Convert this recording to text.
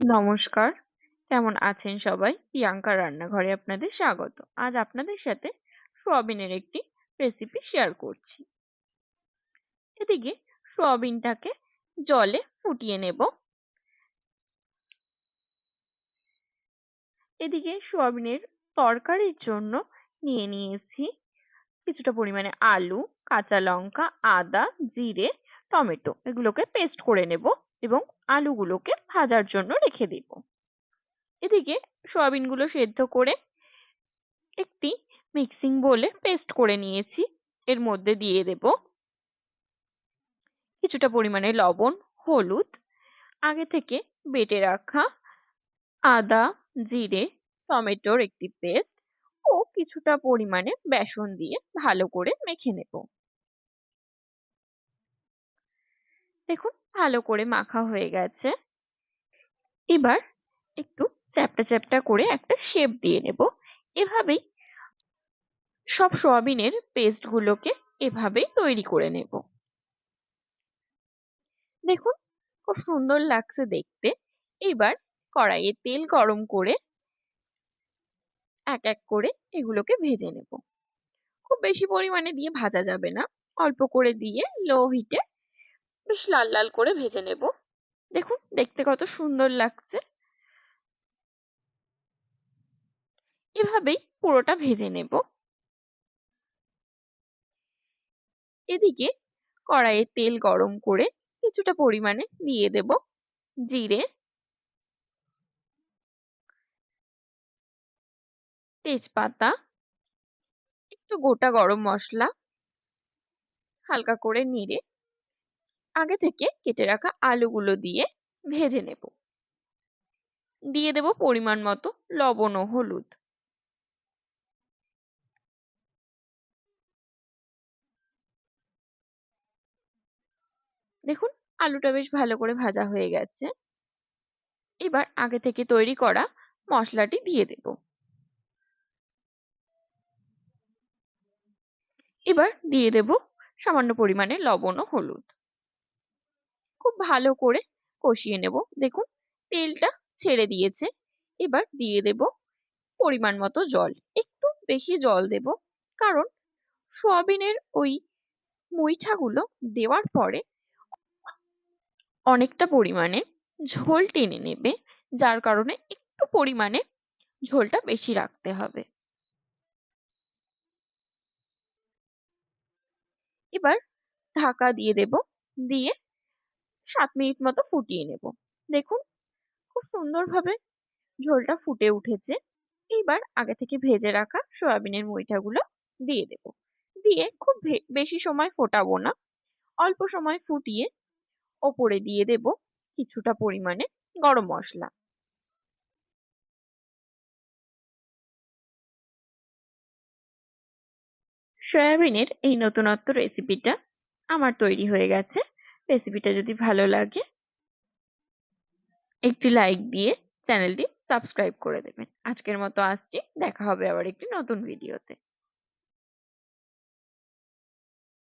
নমস্কার, কেমন আছেন সবাই? প্রিয়াঙ্কার রান্নাঘরে আপনাদের স্বাগত। আজ আপনাদের সাথে সোয়াবিনের একটি রেসিপি শেয়ার করছি। এদিকে সোয়াবিনটাকে জলে ফুটিয়ে নেব। এদিকে সোয়াবিনের তরকারির জন্য নিয়ে নিয়েছি কিছুটা পরিমাণে আলু, কাঁচা লঙ্কা, আদা, জিরে, টমেটো এগুলোকে পেস্ট করে নেব এবং আলুগুলোকে ভাজার জন্য রেখে দেব। এদিকে সোয়াবিনগুলো সেদ্ধ করে একটি মিক্সিং বোলে পেস্ট করে নিয়েছি। এর মধ্যে দিয়ে দেব কিছুটা পরিমাণে লবণ, হলুদ, আগে থেকে বেটে রাখা আদা, জিরে, টমেটোর একটি পেস্ট ও কিছুটা পরিমাণে বেসন দিয়ে ভালো করে মেখে নেব। দেখুন ভালো করে মাখা হয়ে গেছে। এবার একটু চ্যাপ্টা চ্যাপ্টা করে একটা শেপ দিয়ে নেব। এভাবেই সব সোয়াবিনের পেস্ট গুলোকে এভাবেই তৈরি করে নেব। দেখুন খুব সুন্দর লাগছে দেখতে। এবার কড়াইয়ে তেল গরম করে এক এক করে এগুলোকে ভেজে নেব। খুব বেশি পরিমাণে দিয়ে ভাজা যাবে না, অল্প করে দিয়ে লো হিটে বেশ লাল লাল করে ভেজে নেব। দেখুন দেখতে কত সুন্দর লাগছে। এভাবেই পুরোটা ভেজে নেব। এদিকে কড়াইয়ে তেল গরম করে কিছুটা পরিমাণে দিয়ে দেব জিরে, তেজপাতা, একটু গোটা গরম মশলা, হালকা করে নেড়ে আগে থেকে কেটে রাখা আলুগুলো দিয়ে ভেজে নেব। দিয়ে দেব পরিমাণ মতো লবণ ও হলুদ। দেখুন আলুটা বেশ ভালো করে ভাজা হয়ে গেছে। এবার আগে থেকে তৈরি করা মশলাটি দিয়ে দেব। এবার দিয়ে দেব সামান্য পরিমাণে লবণ ও হলুদ। খুব ভালো করে কষিয়ে নেব। দেখুন তেলটা ছেড়ে দিয়েছে। এবার দিয়ে দেব পরিমাণ মতো জল। একটু বেশি জল দেব, কারণ সোয়াবিনের ওই মুইঠাগুলো দেওয়ার পরে অনেকটা পরিমাণে ঝোল টেনে নেবে, যার কারণে একটু পরিমাণে ঝোলটা বেশি রাখতে হবে। এবার ঢাকা দিয়ে দেব, দিয়ে ৭ মিনিট মতো ফুটিয়ে নেব। দেখুন খুব সুন্দরভাবে ঝোলটা ফুটে উঠেছে। এইবার আগে থেকে ভেজে রাখা সয়াবিনের মুইঠাগুলো দিয়ে দেব। দিয়ে খুব বেশি সময় ফোটাবো না, অল্প সময় ফুটিয়ে ওপরে দিয়ে দেব কিছুটা পরিমাণে গরম মসলা। সয়াবিনের এই নতুনত্ব রেসিপিটা আমার তৈরি হয়ে গেছে। রেসিপিটা যদি ভালো লাগে একটি লাইক দিয়ে চ্যানেলটি সাবস্ক্রাইব করে দেবেন। আজকের মতো আসছি, দেখা হবে আবার একটি নতুন ভিডিওতে।